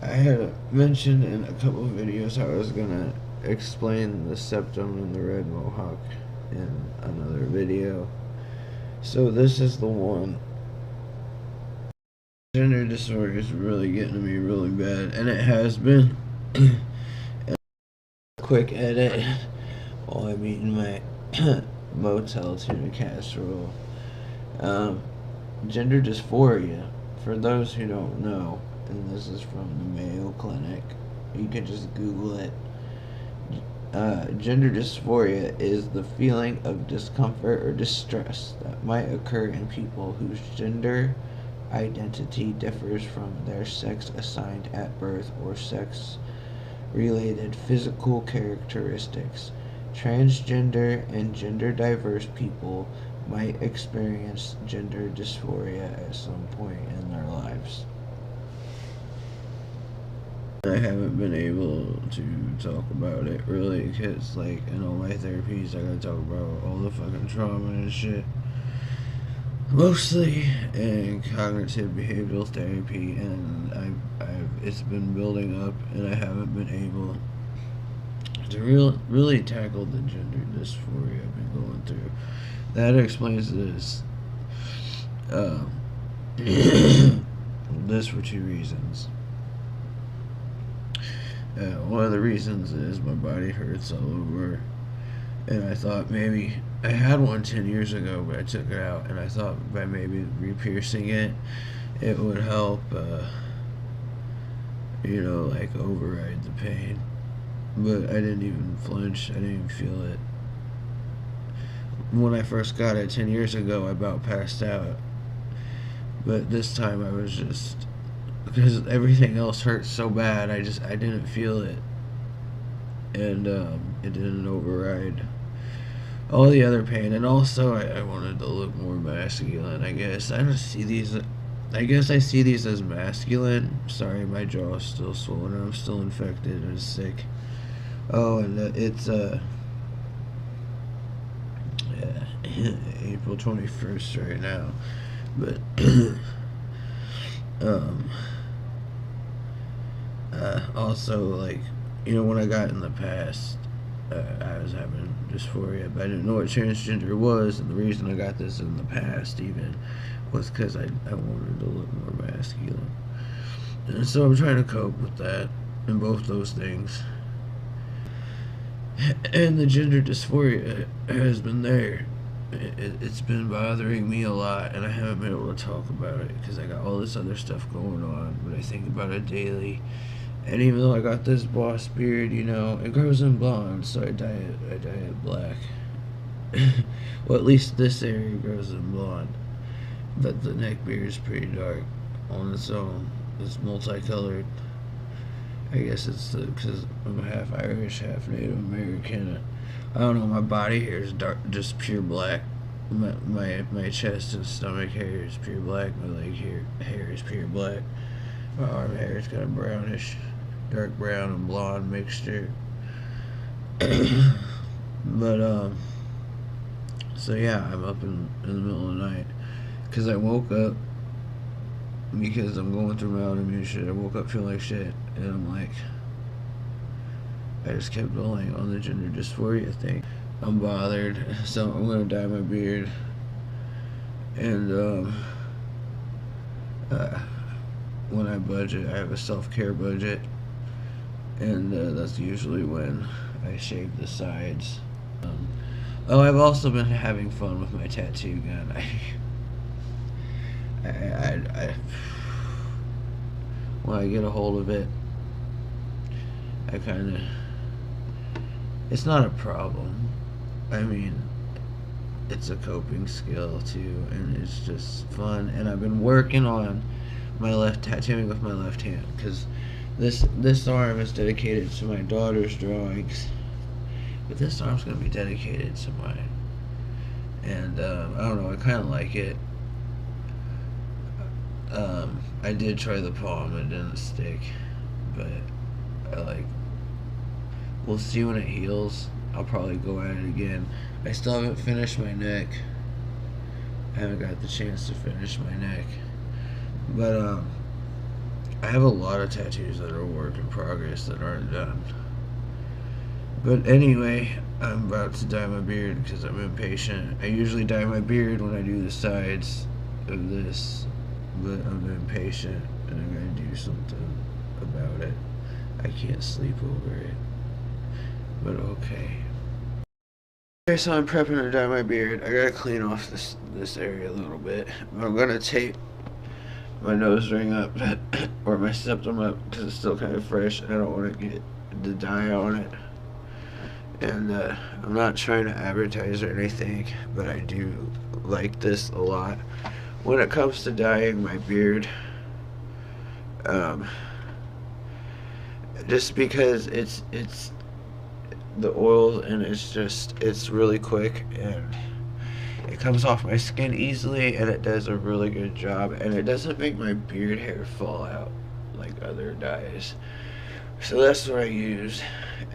I had mentioned in a couple of videos I was gonna explain the septum and the red mohawk in another video. So this is the one. Gender dysphoria is really getting to me really bad, and it has been. Quick edit while I'm eating my motel tuna casserole. Um, Gender dysphoria, for those who don't know, and this is from the Mayo Clinic, you can just Google it. Gender dysphoria is the feeling of discomfort or distress that might occur in people whose gender identity differs from their sex assigned at birth or sex related physical characteristics. Transgender and gender diverse people might experience gender dysphoria at some point in their lives. I haven't been able to talk about it really because, like, in all my therapies, I gotta talk about all the fucking trauma and shit. Mostly in cognitive behavioral therapy, and it's been building up, and I haven't been able to really tackle the gender dysphoria I've been going through. That explains this. This for two reasons. One of the reasons is my body hurts all over, and I thought maybe I had one 10 years ago, but I took it out, and I thought by maybe re-piercing it, it would help, like override the pain. But I didn't even flinch. I didn't even feel it. When I first got it 10 years ago, I about passed out. But this time I was just, because everything else hurt so bad, I didn't feel it. And it didn't override all the other pain. And also I wanted to look more masculine, I guess. I see these as masculine. Sorry, my jaw is still swollen. I'm still infected and sick. Oh, and it's April 21st right now. But also, like, when I got in the past, I was having dysphoria, but I didn't know what transgender was, and the reason I got this in the past even was because I wanted to look more masculine. And so I'm trying to cope with that, and both those things. And the gender dysphoria has been there. It's been bothering me a lot, and I haven't been able to talk about it because I got all this other stuff going on, but I think about it daily. And even though I got this boss beard, it grows in blonde, so I dye it black. Well, at least this area grows in blonde, but the neck beard is pretty dark on its own. It's multicolored. I guess it's because I'm half Irish, half Native American. I don't know. My body hair is dark, just pure black. My chest and stomach hair is pure black. My leg hair is pure black. My arm hair is kind of brownish, dark brown and blonde mixture. But so yeah, I'm up in the middle of the night because I woke up because I'm going through my autoimmune shit. I woke up feeling like shit, and I'm like, I just kept going on the gender dysphoria thing. I'm bothered, so I'm gonna dye my beard. And when I budget, I have a self-care budget, and that's usually when I shave the sides. I've also been having fun with my tattoo gun. I when I get a hold of it, it's not a problem. I mean, it's a coping skill too, and it's just fun. And I've been working on my tattooing with my left hand, because this arm is dedicated to my daughter's drawings, but this arm's gonna be dedicated to mine. And I don't know, I kind of like it. I did try the palm, it didn't stick, but we'll see when it heals. I'll probably go at it again. I still haven't finished my neck. I haven't got the chance to finish my neck, but I have a lot of tattoos that are work in progress that aren't done. But anyway, I'm about to dye my beard because I'm impatient. I usually dye my beard when I do the sides of this, but I'm impatient and I'm gonna do something about it. I can't sleep over it. But okay. Okay, so I'm prepping to dye my beard. I gotta clean off this area a little bit. I'm gonna tape my nose ring up or my septum up because it's still kind of fresh and I don't want to get the dye on it. And I'm not trying to advertise or anything, but I do like this a lot. When it comes to dyeing my beard, just because it's the oil and it's really quick and it comes off my skin easily and it does a really good job and it doesn't make my beard hair fall out like other dyes. So that's what I use,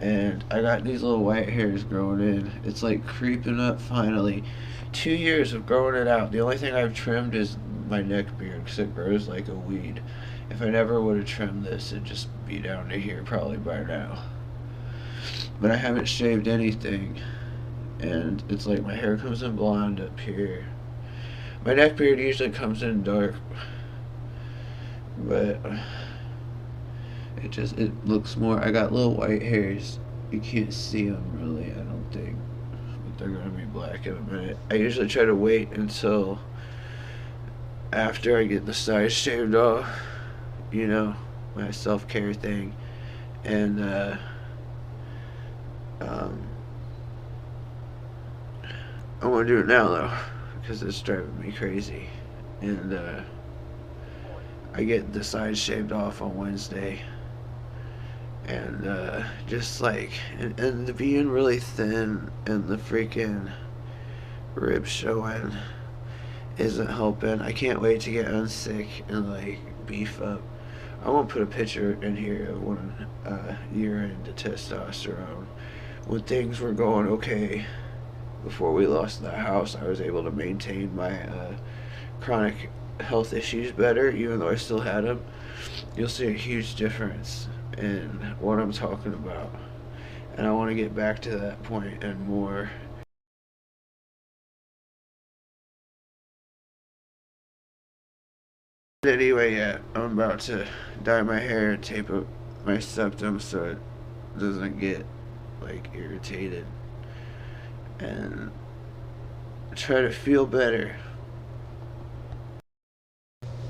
and I got these little white hairs growing in. It's like creeping up finally. 2 years of growing it out. The only thing I've trimmed is my neck beard because it grows like a weed. If I never would have trimmed this, it'd just be down to here probably by now. But I haven't shaved anything, and it's like my hair comes in blonde up here. My neck beard usually comes in dark, but it looks more. I got little white hairs. You can't see them really, I don't think, but they're gonna be black in a minute. I usually try to wait until after I get the sides shaved off, you know, my self-care thing, and I want to do it now though because it's driving me crazy, and I get the sides shaved off on Wednesday. And just like and the being really thin and the freaking ribs showing isn't helping. I can't wait to get unsick and like beef up. I won't put a picture in here of when year into testosterone when things were going okay before we lost the house. I was able to maintain my chronic health issues better even though I still had them. You'll see a huge difference in what I'm talking about, and I want to get back to that point and more. Anyway, yeah, I'm about to dye my hair and tape up my septum so it doesn't get like irritated and try to feel better.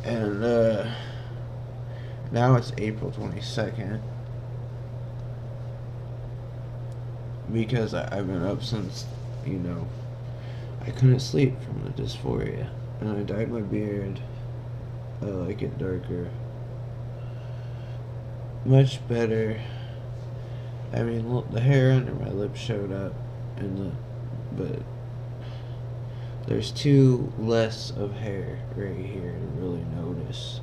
And now it's April 22nd because I've been up since, you know, I couldn't sleep from the dysphoria, and I dyed my beard. I like it darker, much better. I mean, look, the hair under my lips showed up, but there's too less of hair right here to really notice.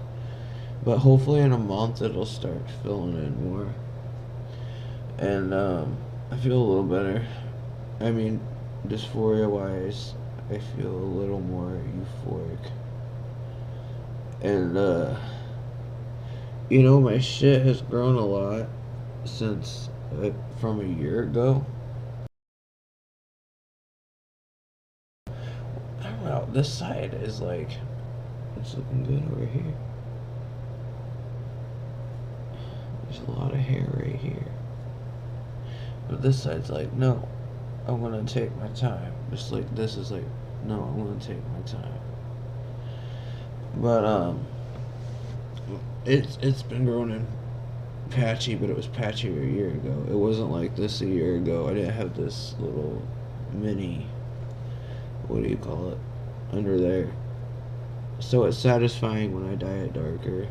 But hopefully in a month it'll start filling in more. And I feel a little better. I mean, dysphoria wise, I feel a little more euphoric. And you know, my shit has grown a lot since from a year ago. I don't know, this side is like, it's looking good over here. There's a lot of hair right here. But this side's like, no, I'm gonna take my time. Just like this is like, no, I'm gonna take my time. But it's been growing in patchy, but it was patchier a year ago. It wasn't like this a year ago. I didn't have this little mini, what do you call it, under there. So it's satisfying when I dye it darker.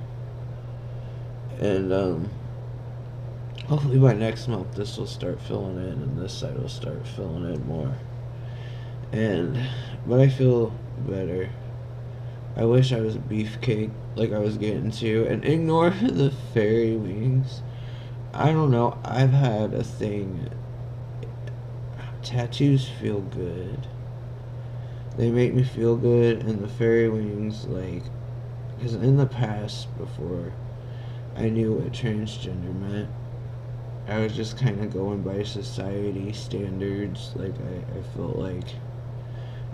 And hopefully by next month this will start filling in and this side will start filling in more. But I feel better. I wish I was a beefcake like I was getting to, and ignore the fairy wings. I don't know, I've had a thing. Tattoos feel good. They make me feel good, and the fairy wings, like, because in the past, before I knew what transgender meant. I was just kind of going by society standards. Like, I felt like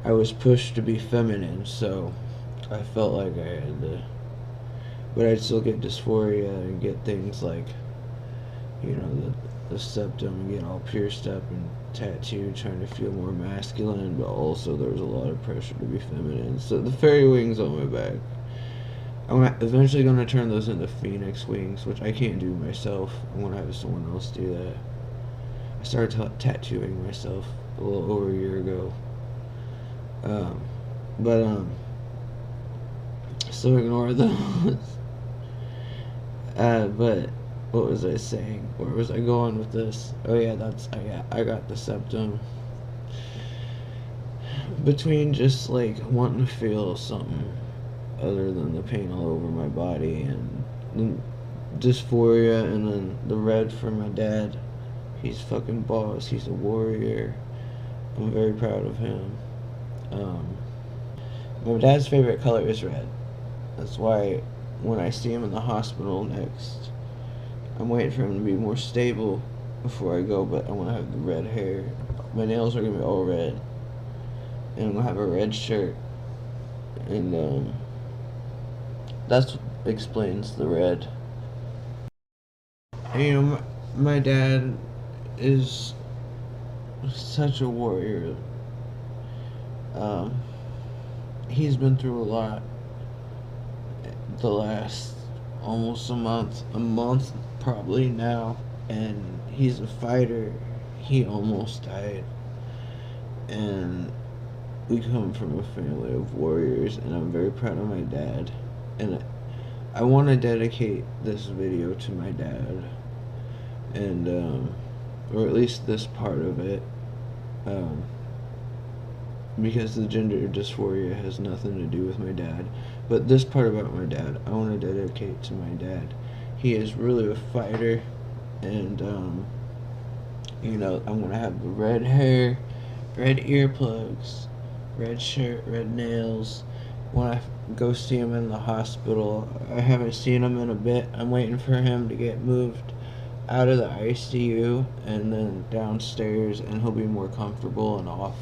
I was pushed to be feminine, so I felt like I had to. But I'd still get dysphoria and get things like, the septum, and get all pierced up and tattooed, trying to feel more masculine, but also there was a lot of pressure to be feminine. So the fairy wings on my back, I'm eventually going to turn those into phoenix wings, which I can't do myself. I'm going to have someone else do that. I started tattooing myself a little over a year ago. But so ignore those. But what was I saying? Where was I going with this? Oh yeah, I got the septum. Between just like wanting to feel something other than the pain all over my body and dysphoria, and then the red for my dad. He's fucking boss. He's a warrior. I'm very proud of him. My dad's favorite color is red. That's why when I see him in the hospital next, I'm waiting for him to be more stable before I go, but I want to have the red hair. My nails are going to be all red. And I'm going to have a red shirt. And that's what explains the red. And, my dad is such a warrior. He's been through a lot the last almost a month probably now, and he's a fighter. He almost died, and we come from a family of warriors, and I'm very proud of my dad, and I want to dedicate this video to my dad, and or at least this part of it, because the gender dysphoria has nothing to do with my dad. But this part about my dad, I want to dedicate to my dad. He is really a fighter, and I'm going to have the red hair, red earplugs, red shirt, red nails. When I go see him in the hospital, I haven't seen him in a bit. I'm waiting for him to get moved out of the ICU and then downstairs, and he'll be more comfortable and off,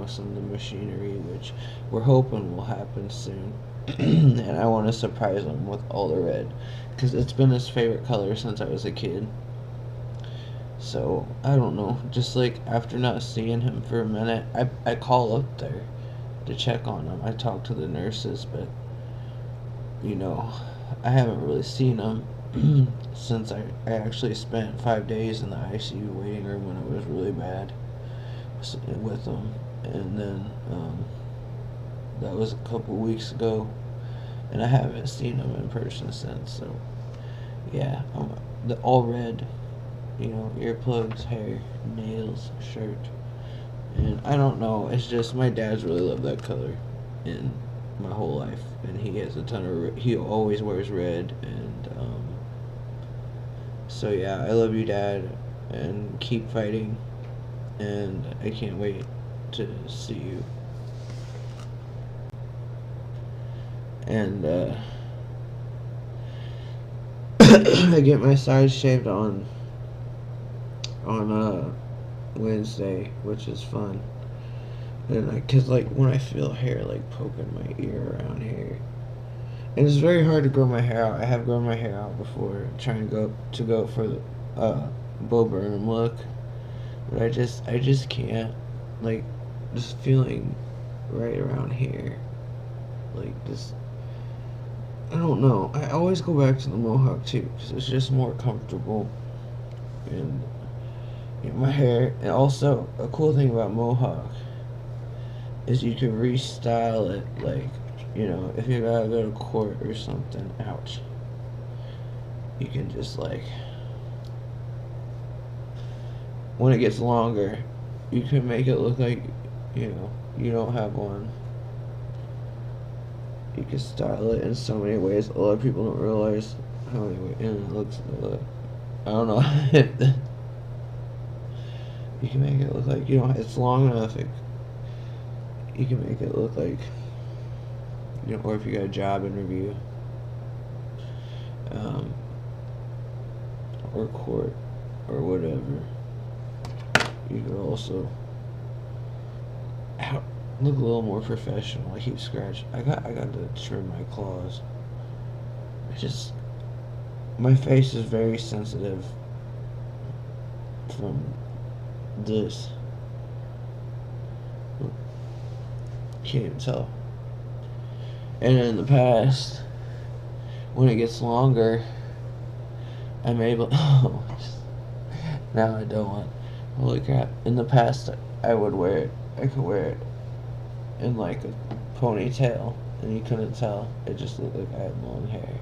some of the machinery, which we're hoping will happen soon. And I want to surprise him with all the red, because it's been his favorite color since I was a kid. So I don't know, just like after not seeing him for a minute, I call up there to check on him. I talk to the nurses, but I haven't really seen him since I actually spent 5 days in the ICU waiting room when it was really bad with him. And then that was a couple weeks ago, and I haven't seen him in person since. So yeah, the all red, earplugs, hair, nails, shirt, and I don't know, it's just my dad's really loved that color in my whole life, and he has a ton of he always wears red, and so yeah, I love you, Dad, and keep fighting, and I can't wait to see you. And I get my sides shaved on Wednesday, which is fun. And cause like when I feel hair like poking my ear around here, and it's very hard to grow my hair out. I have grown my hair out before, trying to go for the Bo Burnham look, but I just can't. Like, just feeling right around here, like just, I don't know. I always go back to the Mohawk too, because it's just more comfortable, and my hair. And also, a cool thing about Mohawk is you can restyle it, like, if you gotta go to court or something, ouch, you can just, like, when it gets longer, you can make it look like, you don't have one. You can style it in so many ways. A lot of people don't realize how many ways, and it looks, I don't know, you can make it look like, it's long enough, you can make it look like, or if you got a job interview, or court or whatever, you could also look a little more professional. I keep scratching. I got to trim my claws. My face is very sensitive from this. Can't even tell. And in the past, when it gets longer, I'm able. Oh, now I don't want. Holy crap! In the past, I would wear it. I could wear it in like a ponytail, and you couldn't tell. It just looked like I had long hair.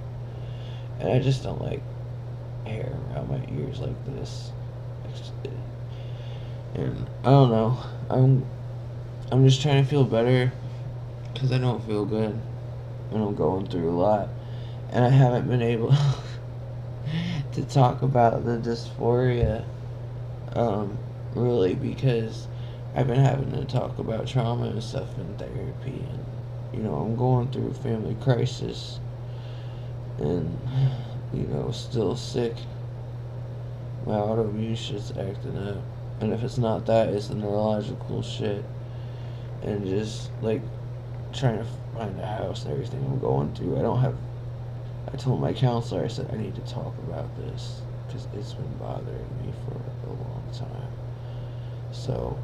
And I just don't like hair around my ears like this. And I don't know. I'm just trying to feel better because I don't feel good, and I'm going through a lot, and I haven't been able to talk about the dysphoria, really, because I've been having to talk about trauma and stuff in therapy, and I'm going through a family crisis, and still sick. My autoimmune shit's acting up, and if it's not that, it's the neurological shit, and just like trying to find a house and everything I'm going through. I told my counselor, I said, I need to talk about this because it's been bothering me for a long time. So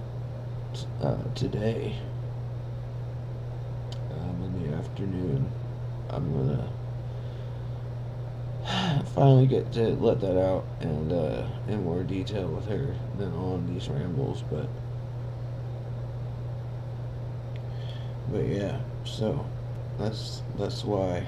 today, in the afternoon, I'm gonna finally get to let that out and in more detail with her than on these rambles, but yeah, so that's why